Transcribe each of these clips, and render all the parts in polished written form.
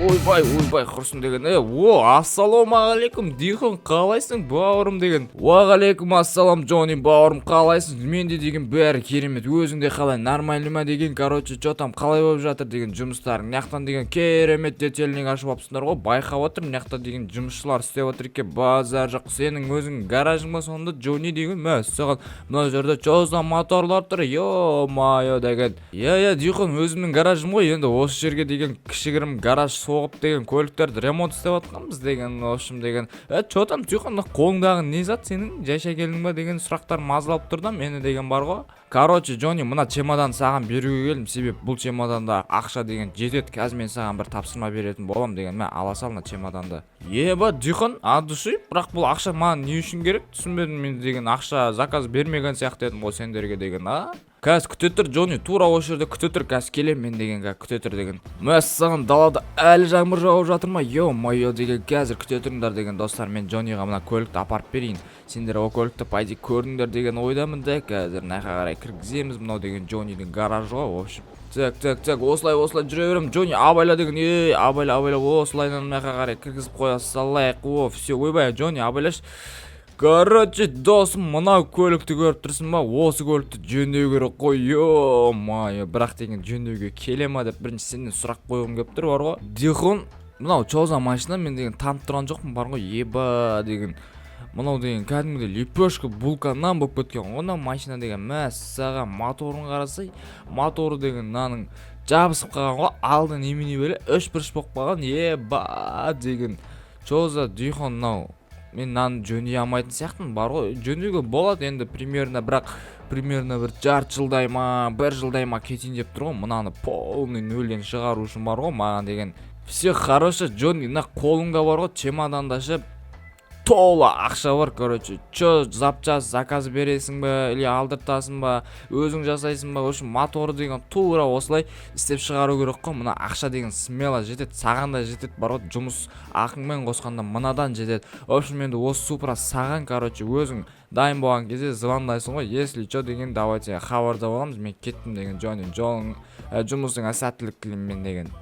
ойбай құрсын деген. Ассалаумағалейкум Дихон, қалайсың бауырым деген. Уағалейкум ассалам Джонни бауырым, қалайсың? Менде деген бәрі керемет. Өзіңде қалай, нормально ма деген. Короче, что там қалай болып жатыр деген жұмыстарың. Мынаяқтан деген керемет детельник ашып алыпсыңдар ғой. Байқап отыр, мынаяқта деген жұмысшылар істеп отыр екен. Базар жоқ. Сенің өзің гаражың ба сонда Джонни деген? Мәссаған, мына жерде чоза моторлар тұр. Йо-майо деген. Я Дихон, өзімнің гаражым ғой. Енді осы жерге деген кішігірім гараж соғып деген көліктерді ремонт істеп жатқанбыз деген. В общем деген. Что там Дихон, қолыңдағы не зат сенің? Жайша келдің ба деген сұрақтар мазалап тұр да мені деген бар ғой. Короче, Джонни, мына чемодан саған беруге келдім. Себеп бұл чемоданда ақша деген жетеді. Қазір мен саған бір тапсырма беретін болам деген. Мен ала сал мына чемоданды. Еба Дихон, от души. Бірақ бұл ақша маған не үшін керек? Түсінбедім мен деген. Ақша заказ бермеген сияқты едім ғой сендерге деген. Қазір күте тұр Джонни, тура осы жерде күте тұр. Қазір келем мен деген, күте тұр деген. Мәссаған, далада әлі жаңбыр жауып жатыр ма? Йо-майо деген. Қазір күте тұрыңдар деген достар. Мен Джонниға мына көлікті апарып берейін. Сендер о көлікті пайда көрдіңдер деген ойдамын да. Қазір наққа қарай кіргіземіз мынау деген Джоннидің гаражы ғой. В общем, так, осылай жүре берем. Джонни, абайла деген. Абайла, осылайдан наққа қарай кіргізіп қоя салайық. Все, ойбай, Джонни, абайлаш. Короче, досым, мынау көлікті көріп тұрсың ба? Осы көлікті жөндеу керек қой. Йо-майо, бірақ деген жөндеуге келе ма деп бірінші сенен сұрақ қойғым келіп тұр бар ғой. Дихон, мынау чоза машина мен деген танып тұрған жоқпын бар ғой. Еба деген. Мынау деген кәдімгідей лепешка вулканнан болып кеткен. Мына машина деген мәссаған, моторын қарасай, моторы деген наның жабысып қалған ғой. Алды немене беле 3 бұрыш болып қалған. Еба деген. Чоза Дихон, мынау мен наны жөндей алмайтын сияқтымын бар ғой. Жөндеуге болады енді примерно, бірақ примерно бір жарты жылдай ма, бір жылдай ма кетейін деп тұр ғой. Мынаны полный нөлден шығару үшін бар ғой маған деген. Все хорошо, Джонни, мына қолыңда бар ғой, чемоданда ше тола ақша бар. Короче, чо запчас заказ бересің бе, или алдыртасың ба, өзің жасайсың ба? В общем, моторы деген тура осылай істеп шығару керек қой. Мына ақша деген смело жетеді, саған да жетеді бар ғой. Жұмыс ақыңмен қосқанда мынадан жетеді. В общем, енді осы супра саған, короче, өзің дайын болған кезде звондайсың ғой. Если что деген, давайте хабарда боламыз. Мен кеттім деген Джонни. Жұмысыңа сәттілік тілеймін мен деген.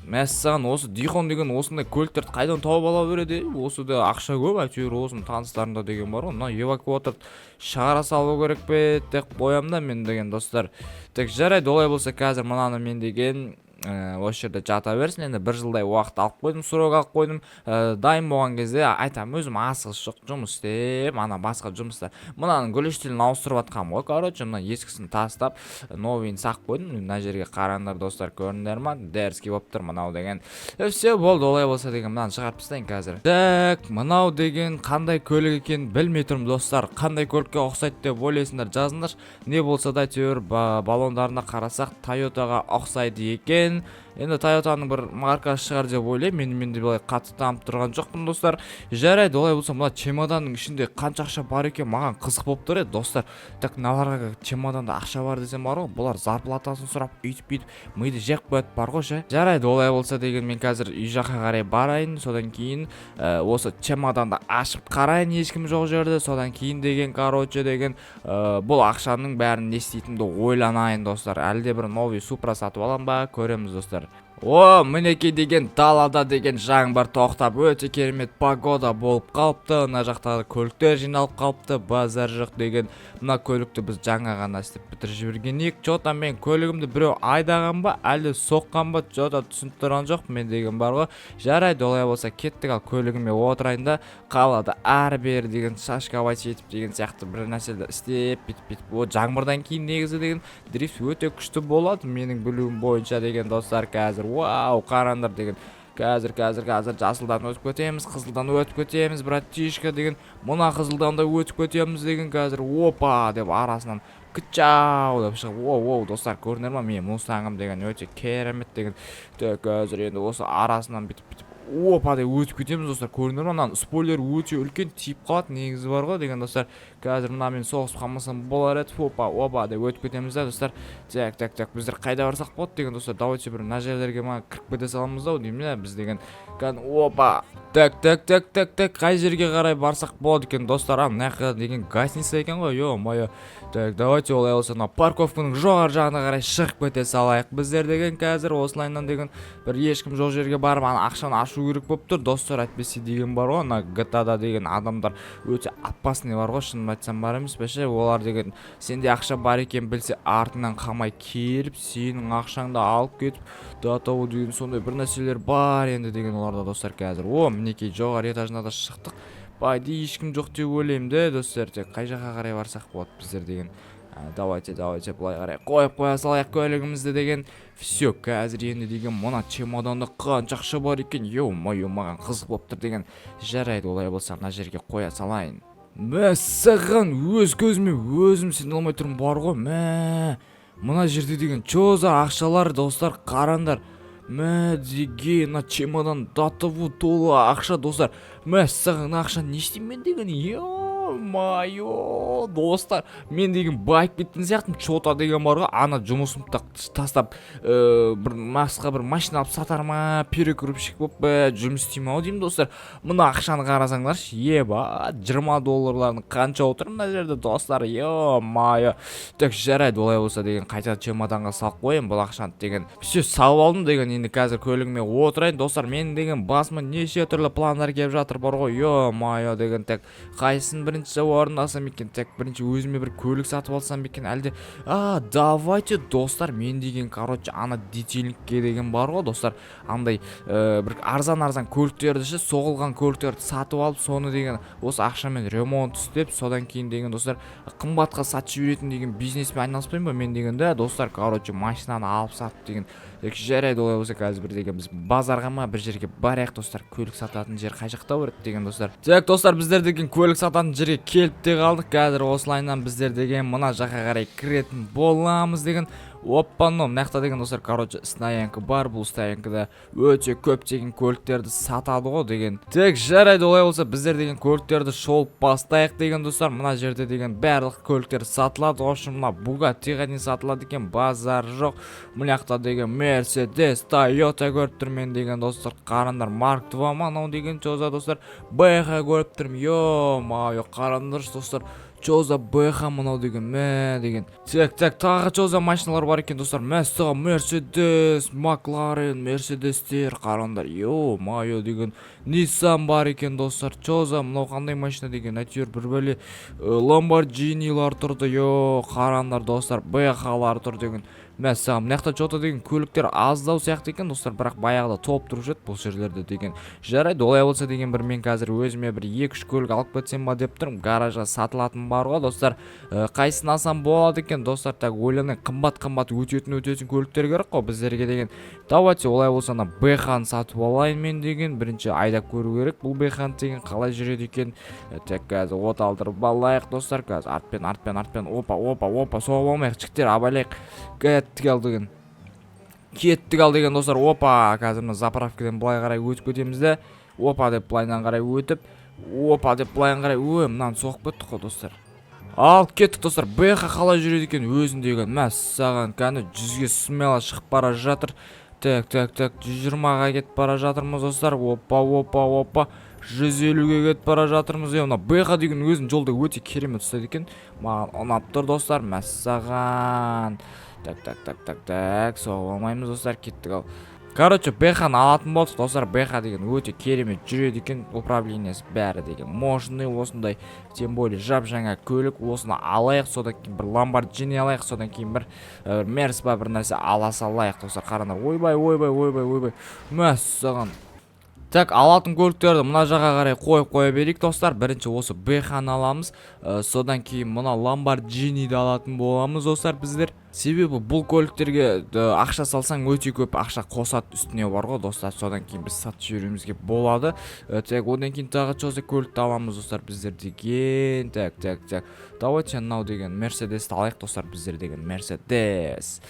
Мәссаған, осы Дихон деген осындай көліктерді қайдан тауып ала береді? Осыда ақша көп, әйтеуір осының таныстарында деген бар ғой. Мына эвакуаторды шығара салу керек пе деп қоямын да мен деген достар. Так, жарайды, олай болса қазір мынаны мен деген осы жерде жата берсін. Енді бір жылдай уақыт алып қойдым, срок алып қойдым. Дайын болған кезде айтам, өзім асығыс жоқ, жұмыс істеп, ана басқа жұмыстар. Мынаның гүліштілін ауыстырып атқам ғой. Короче, мына ескісін тастап, новыйын сақ қойдым. Мына жерге қараңдар достар, көрдіңдер ма? Дәріске болып тұр мынау деген. Все болды, олай болса деген мынаны шығарып тастайын қазір. Так, мынау деген қандай көлік екенін білмей тұрмын достар. Қандай көлікке ұқсайды деп ойлайсыңдар, жазыңдар. Не болса да әйтеуір баллондарына қарасақ Toyotаға ұқсайды екен. Енді Toyotаның бір маркасы шығар деп ойлаймын. Мен де былай қатты танып тұрған жоқпын достар. Жарайды, олай болса мына чемоданның ішінде қанша ақша бар екен маған қызық болып тұр еді достар. Так, мыналарға чемоданда ақша бар десем бар ғой, бұлар зарплатасын сұрап үйтіп миды жеп қояды бар ғой ше. Жарайды, олай болса деген мен қазір үй жаққа қарай барайын, содан кейін осы чемоданды ашып қарайын, ешкім жоқ жерде. Содан кейін деген короче деген бұл ақшаның бәрін не істейтінімді ойланайын достар. Әлде бір новый Supra сатып алам ба, көреміз достар. Мінекей деген далада деген жаңбыр тоқтап, өте керемет погода болып қалыпты. Мына жақтағы көліктер жиналып қалыпты, базар жоқ деген. Мына көлікті біз жаңа ғана істеп бітіріп жіберген едік. Жота мен көлігімді біреу айдаған ба, әлде соққан ба, жота түсініп тұрған жоқ мен деген бар ғой. Жарайды, олай болса кеттік, ал көлігіме отырайын да қалада әрі-бері деген шашкавайт етіп деген сияқты бір нәрселер істеп бітіп. Жаңбырдан кейін негізі деген дрифт өте күшті болады менің білуім бойынша деген достар. Қазір вау, қарандар деген. Қазір жасылдан өтіп кетеміз, қызылдан өтіп кетеміз, братишка деген. Мына қызылдан да өтіп кетеміз деген. Қазір опа деп арасынан кычау деп шығып. Достар, көрдіңдер ма? Мен Мустангым деген өте керемет деген. Қазір енді осы арасынан бітіп опа деп өтіп кетеміз достар. Көрдіңдер ме, мынаның спойлер өте үлкен тиіп қалады негізі бар ғой деген достар. Қазір мынамен соғысып қалмасам болар еді. Опа деп өтіп кетеміз да достар. Так, біздер қайда барсақ болады деген достар. Давайте бір мына жерлерге кіріп кете саламыз ау деймін да біз деген. Опа. Так, қай жерге қарай барсақ болады екен достар. Мына жаққа деген гостиница екен ғой. Ё-моё. Так, давайте олай болса мына парковканың жоғары жағына қарай шығып кете салайық. Біздер деген қазір осылайынан деген бір ешкім жоқ жерге барып ақшаны ашу керек болып тұр достар. Әйтпесе деген бар ғой, мына GTA-да деген адамдар өте опасный бар ғой, шынын айтсам бар емес пе ше. Олар деген сенде ақша бар екен білсе артыңнан қамай келіп сенің ақшаңды алып кетіп датау деген сондай бір нәрселер бар енді деген оларда достар қазір. Мінекей жоғары этажына да шықтық. Байды ешкім жоқ деп ойлаймын да достар. Тек қай жаққа қарай барсақ болады біздер деген. Давайте былай қарай қойып қоя салайық көлігімізді деген. Все, қазір енді деген мына чемоданда қанша ақша бар екен. Ё-моё, маған қызық болып тұр деген. Жарайды, олай болса мына жерге қоя салайын. Мәссаған, өз көзіме өзім сене алмай тұрмын бар ғой. Мына жерде деген чоза ақшалар достар, қараңдар. Деген мына чемодан датыву толы ақша достар. Мәссаған, ақша не істеймін мен деген. Ё-моё достар, мен деген байып кеттім сияқтым. Чота деген бар ғой, ана жұмысымды тастап бір масқа бір машина алып сатар ма, перекупщик болып жұмыс істеймін ау деймін достар. Мына ақшаны қарасаңдаршы, еба $20 қанша отыр мына жерде достар. Ё-моё. Так, жарайды, олай болса деген қайта чемоданға салып қояйын бұл ақшаны деген. Все, салып алдым деген, енді қазір көлігіме отырайын достар. Мен деген басыма неше түрлі пландар келіп жатыр бар ғой. Ё-моё деген. Так, қайсысын бірінші орындасам екен. Так, бірінші өзіме бір көлік сатып алсам екен әлде. Давайте достар, мен деген короче ана детейлингке деген бар ғой достар. Андай бір арзан көліктерді ше, соғылған көліктерді сатып алып, соны деген осы ақшамен ремонт істеп, содан кейін деген достар қымбатқа сатып жіберетін деген бизнеспен айналыспаймын ба мен деген да достар. Короче машинаны алып сатып деген. Так, жарайды, олай болса қазір бір деген біз базарға ма бір жерге барайық достар. Көлік сататын жер қай жақта бар деген достар. Так достар, біздер деген көлік сататын жерге келіп те қалдық. Қазір осылайынан біздер деген мына жаққа қарай кіретін боламыз деген. Оппано, мынақта деген достар, короче, стоянка бар. Бұл стоянкада өте көптеген көліктерді сатады ғой деген. Так, жарайды, олай болса біздер деген көліктерді шолып бастайық деген достар. Мына жерде деген барлық көліктер сатылады. Ошын мына Бугаттиға дейін сатылады екен, базар жоқ. Мынақта деген Mercedes, Toyota көріп тұрмын деген достар. Қарандар Mark 2 манау деген чоза достар. BH көріп тұрмын. Ё-моё, қарандаршы достар. Чоза BH мынау деген деген. Так, тағы чоза машиналар бар екен достар. Мәссаған Mercedes, McLaren, Mercedestер қарандар. Ё-моё деген. Nissan бар екен достар. Чоза мынау қандай машина деген. Әйтеуір бір бөле Lamborghini'лар тұрды. Қарандар достар, BH-лар тұр деген. Мәссаған, мынақта чота деген көліктер аздау сияқты екен достар, бірақ баяғыда топ тұрып жүрді бұл жерлерде деген. Жарайды, олай болса деген бір мен қазір өзіме бір 2-3 көлік алып кетсем ба деп тұрмын. Гаражға сатылатын бар ғой достар. Қайсысын алсам болады екен достар. Так, ойланайын, қымбат өтетін көліктер керек қой біздерге деген. Давайте, олай болса ана BH-ны сатып алайын мен деген. Бірінші айдап көру керек бұл BH-ны деген қалай жүреді екен. Так, қазір от алдырып алайық достар. Қазір артпен. Опа, соғып алмайық, жігіттер, абайлайық. Кеттік ал деген достар. Опа, қазір мына заправкадан былай қарай өтіп кетеміз де. Опа деп былайдан қарай өтіп, опа деп былайдан қарай мынаны соғып кеттік қой достар. Ал кеттік достар. BH қалай жүреді екен өзіндегі. Мәссаған, кәні 100-ге смело шығып бара жатыр. Так, 120-ға кетіп бара жатырмыз достар. Опа, 150-ге кетіп бара жатырмыз. Мына BH деген өзін жолда өте керемет ұстайды екен. Маған ұнап тұр достар. Мәссаған. Так, соғып алмаймыз достар, кеттік ал. Короче, BH-ны алатын болдық достар. BH деген өте керемет жүреді екен, управлениесі бәрі деген мощный, осындай, тем более жап жаңа көлік. Осыны алайық, содан кейін бір Lamborghini алайық, содан кейін бір Mercedes бір нәрсе ала салайық достар. Қараңдар, ойбай. Мәссаған. Так, алатын көліктерді мына жаққа қарай қойып қоя берейік достар. Бірінші осы BH-ны аламыз, содан кейін мына Lamborghini-ді алатын боламыз достар біздер. Себебі бұл көліктерге ақша салсаң өте көп ақша қосады үстіне бар ғой достар. Содан кейін біз сатып жіберуімізге болады. Так, одан кейін тағы чоза көлікті аламыз достар біздер деген. Так. Давайте мынау деген Mercedes-ті алайық достар біздер деген Mercedes.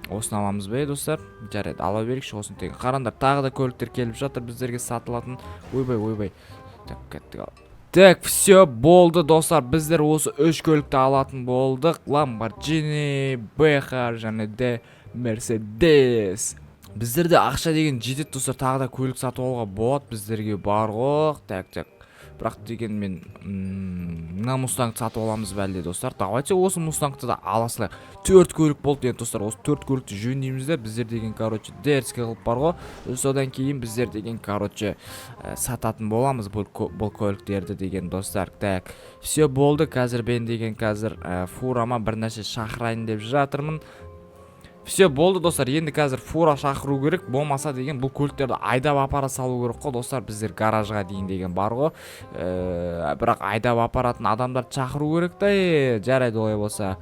Осын аламыз бе достар? Жарайды, ала берейікші осын деген. Қарандар, тағы да көліктер келіп келіп жатыр біздерге сатылатын. Ойбай. Так, кеттік ал. Так, все болды достар. Біздер осы 3 көлікті алатын болдық. Lamborghini, BH және де Mercedes. Біздерде ақша деген жетеді достар. Тағы да көлік сатып алуға болады біздерге бар ғой. Так. Бірақ дегенмен мына Мустангты сатып аламыз бәлде достар. Давайте осы Мустангты да ала салайық. 4 көлік болды енді достар. Осы 4 көлікті жөндейміз де біздер деген дерске қылып бар ғой. Содан кейін біздер деген сататын боламыз бұл көліктерді деген достар. Так, все болды. Қазір мен деген фурама бір нәрсе шақырайын деп жатырмын. Все болды достар, енді қазір фура шақыру керек, болмаса деген бұл көліктерді айдап апара салу керек қой достар, біздер гаражға дейін деген бар ғой. Бірақ айдап апаратын адамдарды шақыру керек та, жарайды олай болса.